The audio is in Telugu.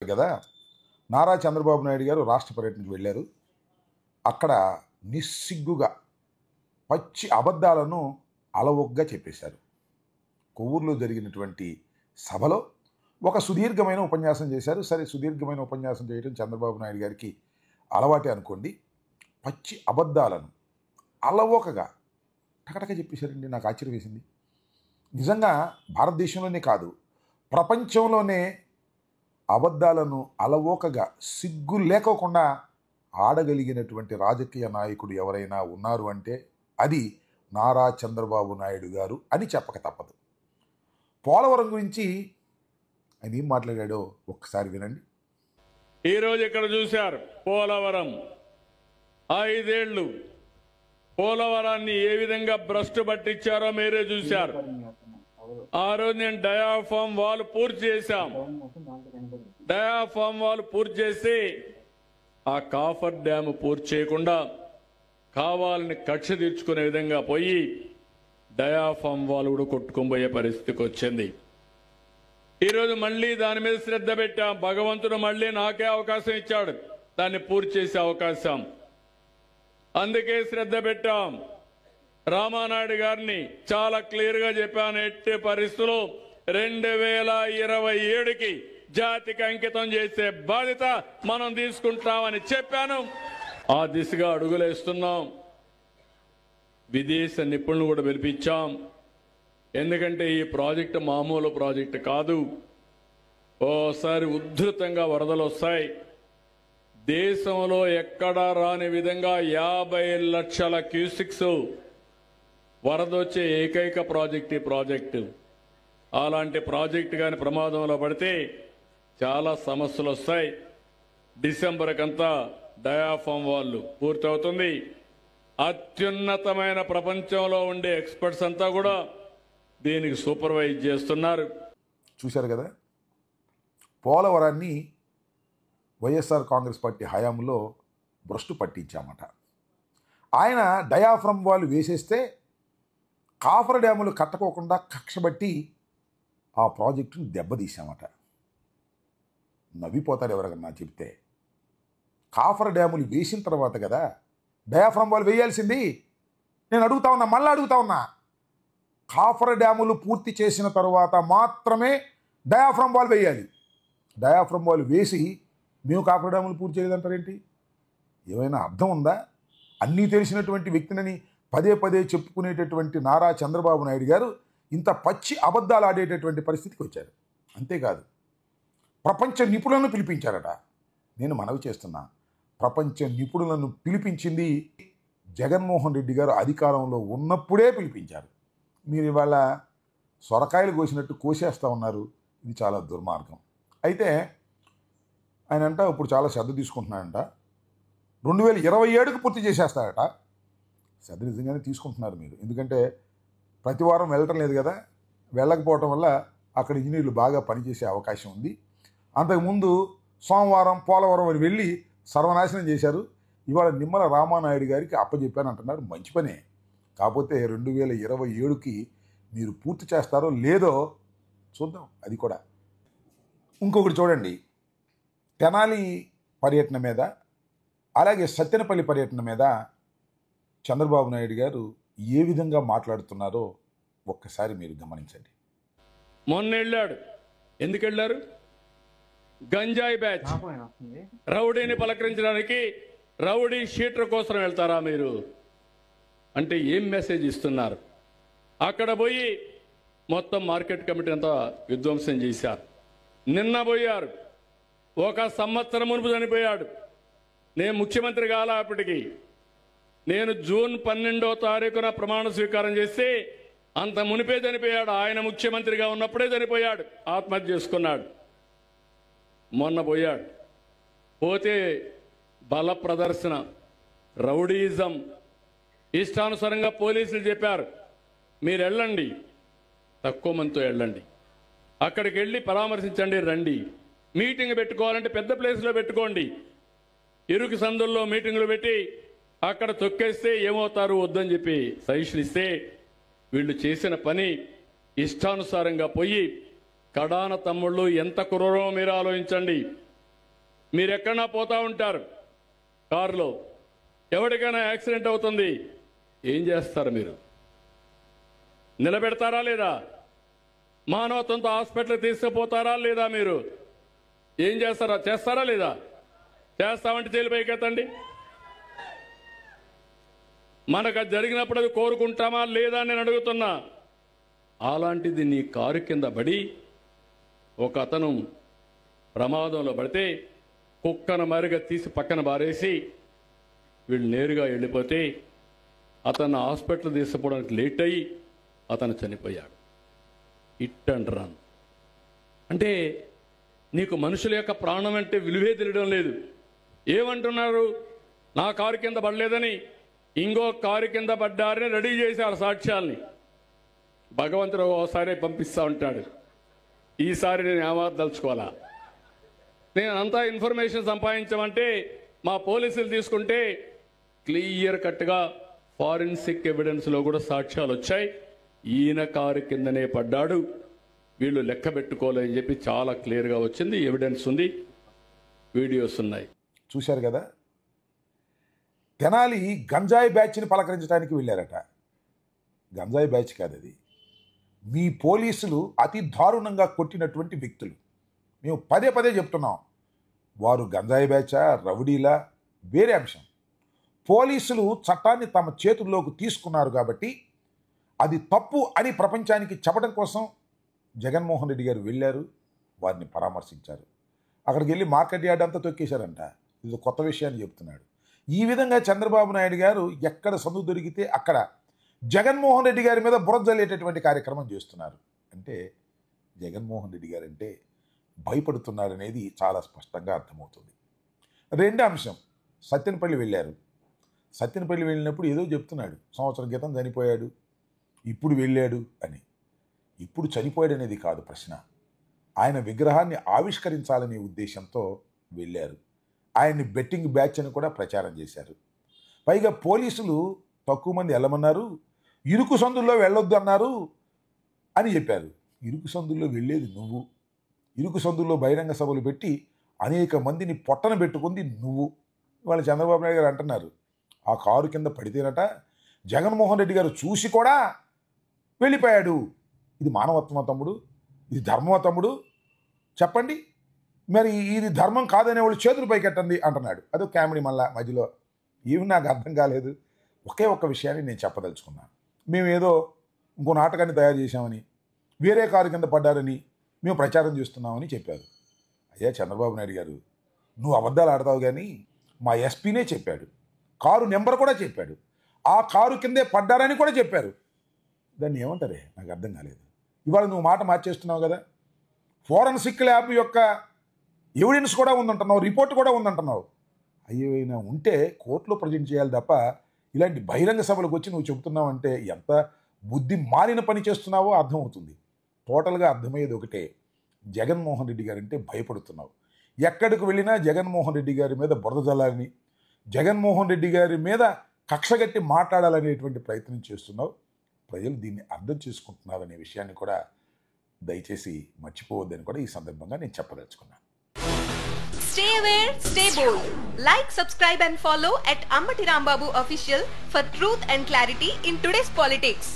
కదా నారా చంద్రబాబు నాయుడు గారు రాష్ట్ర పర్యటనకు వెళ్ళారు. అక్కడ నిస్సిగ్గుగా పచ్చి అబద్ధాలను అలవోగ్గా చెప్పేశారు. కొవ్వూరులో జరిగినటువంటి సభలో ఒక సుదీర్ఘమైన ఉపన్యాసం చేశారు. సరే, సుదీర్ఘమైన ఉపన్యాసం చేయడం చంద్రబాబు నాయుడు గారికి అలవాటే అనుకోండి. పచ్చి అబద్ధాలను అలవోకగా టకటక చెప్పేశారండి. నాకు ఆశ్చర్యం వేసింది. నిజంగా భారతదేశంలోనే కాదు, ప్రపంచంలోనే అబద్ధాలను అలవోకగా సిగ్గు లేకోకుండా ఆడగలిగినటువంటి రాజకీయ నాయకుడు ఎవరైనా ఉన్నారు అంటే అది నారా చంద్రబాబు నాయుడు గారు అని చెప్పక తప్పదు. పోలవరం గురించి ఆయన ఏం మాట్లాడాడో ఒక్కసారి వినండి. ఈరోజు ఇక్కడ చూశారు పోలవరం 5 ఏళ్ళు పోలవరాన్ని ఏ విధంగా భ్రష్టు పట్టించారో మీరే చూశారు. ఆ రోజు నేను డయాఫామ్ వాల్ పూర్తి చేశాం. డయాఫామ్ వాల్ పూర్తి చేసి ఆ కాఫర్ డ్యామ్ పూర్తి చేయకుండా కావాలని కక్ష తీర్చుకునే విధంగా పోయి డయాఫామ్ వాల్ కూడా కొట్టుకుపోయే పరిస్థితికి వచ్చింది. ఈరోజు మళ్ళీ దాని మీద శ్రద్ధ పెట్టాం. భగవంతుడు మళ్ళీ నాకే అవకాశం ఇచ్చాడు దాన్ని పూర్తి చేసే అవకాశం. అందుకే శ్రద్ధ పెట్టాం. రామానాయుడు గారిని చాలా క్లియర్ గా చెప్పాను, ఎట్టి పరిస్థితుల్లో 2027కి జాతికి అంకితం చేసే బాధ్యత మనం తీసుకుంటామని చెప్పాను. ఆ దిశగా అడుగులేస్తున్నాం. విదేశ నిపుణులు కూడా పిలిపించాం. ఎందుకంటే ఈ ప్రాజెక్టు మామూలు ప్రాజెక్టు కాదు. ఓసారి ఉధృతంగా వరదలు వస్తాయి. దేశంలో ఎక్కడా రాని విధంగా 50 లక్షల క్యూసిక్స్ వరదొచ్చే ఏకైక ప్రాజెక్ట్ ఈ ప్రాజెక్టు. అలాంటి ప్రాజెక్టు కానీ ప్రమాదంలో పడితే చాలా సమస్యలు వస్తాయి. డిసెంబర్ కంతా డయాఫామ్ వాళ్ళు పూర్తవుతుంది. అత్యున్నతమైన ప్రపంచంలో ఉండే ఎక్స్పర్ట్స్ అంతా కూడా దీనికి సూపర్వైజ్ చేస్తున్నారు. చూశారు కదా, పోలవరాన్ని వైఎస్ఆర్ కాంగ్రెస్ పార్టీ హయాంలో భ్రష్టు పట్టించామట. ఆయన డయాఫ్రమ్ వాళ్ళు వేసేస్తే కాఫర్ డ్యాములు కట్టకోకుండా కక్షబట్టి ఆ ప్రాజెక్టును దెబ్బతీశామట. నవ్విపోతారు ఎవరికన్నా చెప్తే. కాఫర్ డ్యాములు వేసిన తర్వాత కదా డయాఫ్రమ్ వాళ్ళు వేయాల్సింది. నేను అడుగుతా ఉన్నా, మళ్ళీ అడుగుతా ఉన్నా, కాఫర్ డ్యాములు పూర్తి చేసిన తర్వాత మాత్రమే డయాఫ్రమ్ వాల్ వేయాలి. డయాఫ్రమ్ వాల్ వేసి మేము కాఫర్ డ్యాములు పూర్తి చేయలేదంటారేంటి? ఏమైనా అర్థం ఉందా? అన్నీ తెలిసినటువంటి వ్యక్తిని పదే పదే చెప్పుకునేటటువంటి నారా చంద్రబాబు నాయుడు గారు ఇంత పచ్చి అబద్ధాలు ఆడేటటువంటి పరిస్థితికి వచ్చారు. అంతేకాదు, ప్రపంచ నిపుణులను పిలిపించారట. నేను మనవి చేస్తున్నా, ప్రపంచ నిపుణులను పిలిపించింది జగన్మోహన్ రెడ్డి గారు అధికారంలో ఉన్నప్పుడే పిలిపించారు. మీరు ఇవాళ సొరకాయలు కోసినట్టు కోసేస్తూ ఉన్నారు. ఇది చాలా దుర్మార్గం. అయితే ఆయన అంట ఇప్పుడు చాలా శ్రద్ధ తీసుకుంటున్నాడంట. 2027కి పూర్తి చేసేస్తాడట. శ్రద్ధ నిజంగానే తీసుకుంటున్నారు మీరు. ఎందుకంటే ప్రతి వారం వెళ్ళటం లేదు కదా. వెళ్ళకపోవటం వల్ల అక్కడ ఇంజనీర్లు బాగా పనిచేసే అవకాశం ఉంది. అంతకుముందు సోమవారం పోలవరం అని వెళ్ళి సర్వనాశనం చేశారు. ఇవాళ నిమ్మల రామానాయుడు గారికి అప్పచెప్పాను అంటున్నారు. మంచి పనే. కాకపోతే 2027కి మీరు పూర్తి చేస్తారో లేదో చూద్దాం. అది కూడా ఇంకొకటి చూడండి, తెనాలి పర్యటన మీద అలాగే సత్తెనపల్లి పర్యటన మీద చంద్రబాబు నాయుడు గారు ఏ విధంగా మాట్లాడుతున్నారో ఒక్కసారి మీరు గమనించండి. మొన్న వెళ్ళాడు. ఎందుకు వెళ్ళారు? గంజాయి బ్యాచ్ రౌడీని పలకరించడానికి, రౌడీ షీటర్ కోసం వెళ్తారా మీరు? అంటే ఏం మెసేజ్ ఇస్తున్నారు? అక్కడ పోయి మొత్తం మార్కెట్ కమిటీ అంతా విధ్వంసం చేశారు. నిన్న పోయారు. 1 సంవత్సరం మునుపు చనిపోయాడు. నేను ముఖ్యమంత్రి కాల అప్పటికి. నేను జూన్ 12వ తారీఖున ప్రమాణ స్వీకారం చేస్తే అంత మునిపే చనిపోయాడు. ఆయన ముఖ్యమంత్రిగా ఉన్నప్పుడే చనిపోయాడు. ఆత్మహత్య చేసుకున్నాడు. మొన్న పోయాడు. పోతే బల ప్రదర్శన, రౌడీజం, ఇష్టానుసారంగా పోలీసులు చెప్పారు మీరు వెళ్ళండి, తక్కువ మందితో వెళ్ళండి, అక్కడికి వెళ్ళి పరామర్శించండి, రండి, మీటింగ్ పెట్టుకోవాలంటే పెద్ద ప్లేస్లో పెట్టుకోండి. ఇరుకు సందుల్లో మీటింగులు పెట్టి అక్కడ తొక్కేస్తే ఏమవుతారు వద్దని చెప్పి సజెషన్ ఇస్తే వీళ్ళు చేసిన పని ఇష్టానుసారంగా పోయి కడాన తమ్ముళ్ళు ఎంత క్రూరమో మీరు ఆలోచించండి. మీరు ఎక్కడన్నా పోతా ఉంటారు కారులో, ఎవరికైనా యాక్సిడెంట్ అవుతుంది, ఏం చేస్తారు మీరు? నిలబెడతారా లేదా? మానవత్వంతో హాస్పిటల్కి తీసుకుపోతారా లేదా? మీరు ఏం చేస్తారా? చేస్తారా లేదా? చేస్తామంటే జైలు పైకెత్తండి. మనకు అది జరిగినప్పుడు అది కోరుకుంటామా లేదా అని నేను అడుగుతున్నా. అలాంటిది నీ కారు కింద పడి ఒక అతను ప్రమాదంలో పడితే కుక్కను మరిగా తీసి పక్కన బారేసి వీళ్ళు నేరుగా వెళ్ళిపోతే అతను హాస్పిటల్ తీసుకుపోవడానికి లేట్ అయ్యి అతను చనిపోయాడు. Hit and run. అంటే నీకు మనుషుల యొక్క ప్రాణం అంటే విలువే తెలియడం లేదు. ఏమంటున్నారు? నా కారు కింద పడలేదని ఇంకో కారు కింద పడ్డారని రెడీ చేశారు సాక్ష్యాల్ని. భగవంతుడు ఒకసారి పంపిస్తూ ఉంటాడు. ఈసారి నేను ఏమాదలుచుకోవాలా? నేను అంతా ఇన్ఫర్మేషన్ సంపాదించమంటే మా పోలీసులు తీసుకుంటే క్లియర్ కట్గా ఫారెన్సిక్ ఎవిడెన్స్లో కూడా సాక్ష్యాలు వచ్చాయి. ఈయన కారు కిందనే పడ్డాడు, వీళ్ళు లెక్క పెట్టుకోలేని చెప్పి చాలా క్లియర్గా వచ్చింది. ఎవిడెన్స్ ఉంది, వీడియోస్ ఉన్నాయి. చూశారు కదా, తెనాలి గంజాయి బ్యాచ్ని పలకరించడానికి వెళ్ళారట. గంజాయి బ్యాచ్ కాదు అది. మీ పోలీసులు అతి దారుణంగా కొట్టినటువంటి వ్యక్తులు. మేము పదే పదే చెప్తున్నాం, వారు గంజాయి బ్యాచా రౌడీలా వేరే అంశం. పోలీసులు చట్టాన్ని తమ చేతుల్లోకి తీసుకున్నారు కాబట్టి అది తప్పు అని ప్రపంచానికి చెప్పడం కోసం జగన్మోహన్ రెడ్డి గారు వెళ్ళారు, వారిని పరామర్శించారు. అక్కడికి వెళ్ళి మార్కెట్ యార్డ్ అంతా తొక్కేశారంట. ఇది కొత్త విషయాన్ని చెప్తున్నాడు. ఈ విధంగా చంద్రబాబు నాయుడు గారు ఎక్కడ సందు దొరికితే అక్కడ జగన్మోహన్ రెడ్డి గారి మీద బురద జల్లేటటువంటి కార్యక్రమం చేస్తున్నారు. అంటే జగన్మోహన్ రెడ్డి గారు అంటే భయపడుతున్నారనేది చాలా స్పష్టంగా అర్థమవుతుంది. రెండో అంశం, సత్తెనపల్లి వెళ్ళారు. సత్తెనపల్లి వెళ్ళినప్పుడు ఏదో చెప్తున్నాడు, సంవత్సరం క్రితం చనిపోయాడు, ఇప్పుడు వెళ్ళాడు అని. ఇప్పుడు చనిపోయాడు అనేది కాదు ప్రశ్న. ఆయన విగ్రహాన్ని ఆవిష్కరించాలనే ఉద్దేశంతో వెళ్ళారు. ఆయన్ని బెట్టింగ్ బ్యాచ్ అని కూడా ప్రచారం చేశారు. పైగా పోలీసులు తక్కువ మంది వెళ్ళమన్నారు, ఇరుకు సందుల్లో వెళ్ళొద్దు అన్నారు అని చెప్పారు. ఇరుకు సందుల్లో వెళ్ళేది నువ్వు. ఇరుకు సందుల్లో బహిరంగ సభలు పెట్టి అనేక మందిని పొట్టన పెట్టుకుంది నువ్వు. ఇవాళ చంద్రబాబు నాయుడు గారు అంటున్నారు, ఆ కారు కింద పడితేనట జగన్మోహన్ రెడ్డి గారు చూసి కూడా వెళ్ళిపోయాడు. ఇది మానవత్వమా తమ్ముడు? ఇది ధర్మమా తమ్ముడు? చెప్పండి. మరి ఇది ధర్మం కాదనే వాళ్ళు చేతులు పైకెట్టండి అంటున్నాడు. అదో కామెడీ మళ్ళా మధ్యలో. ఏమి నాకు అర్థం కాలేదు. ఒకే ఒక్క విషయాన్ని నేను చెప్పదలుచుకున్నాను. మేము ఏదో ఇంకో నాటకాన్ని తయారు చేశామని, వేరే కారు కింద పడ్డారని మేము ప్రచారం చేస్తున్నామని చెప్పారు. అయ్యా చంద్రబాబు నాయుడు గారు, నువ్వు అబద్ధాలు ఆడతావు కానీ మా ఎస్పీనే చెప్పాడు, కారు నెంబర్ కూడా చెప్పాడు, ఆ కారు కిందే పడ్డారని కూడా చెప్పారు. దాన్ని ఏమంటారే నాకు అర్థం కాలేదు. ఇవాళ నువ్వు మాట మార్చేస్తున్నావు కదా. ఫోరెన్సిక్ ల్యాబ్ యొక్క ఎవిడెన్స్ కూడా ఉందంటున్నావు, రిపోర్ట్ కూడా ఉందంటున్నావు. అయ్యేమైనా ఉంటే కోర్టులో ప్రజెంట్ చేయాలి తప్ప ఇలాంటి బహిరంగ సభలకు వచ్చి నువ్వు చెబుతున్నావు అంటే ఎంత బుద్ధి మారిన పని చేస్తున్నావో అర్థమవుతుంది. టోటల్గా అర్థమయ్యేది ఒకటే, జగన్మోహన్ రెడ్డి గారంటే భయపడుతున్నావు. ఎక్కడికి వెళ్ళినా జగన్మోహన్ రెడ్డి గారి మీద బురద జల్లాలని, జగన్మోహన్ రెడ్డి గారి మీద కక్షగట్టి మాట్లాడాలనేటువంటి ప్రయత్నం చేస్తున్నావు. ప్రజలు దీన్ని అర్థం చేసుకుంటున్నారనే విషయాన్ని కూడా దయచేసి మర్చిపోవద్దని కూడా ఈ సందర్భంగా నేను చెప్పదలుచుకున్నాను. Stay aware, stay bold. Like, subscribe and follow at Ambati Rambabu Official for truth and clarity in today's politics.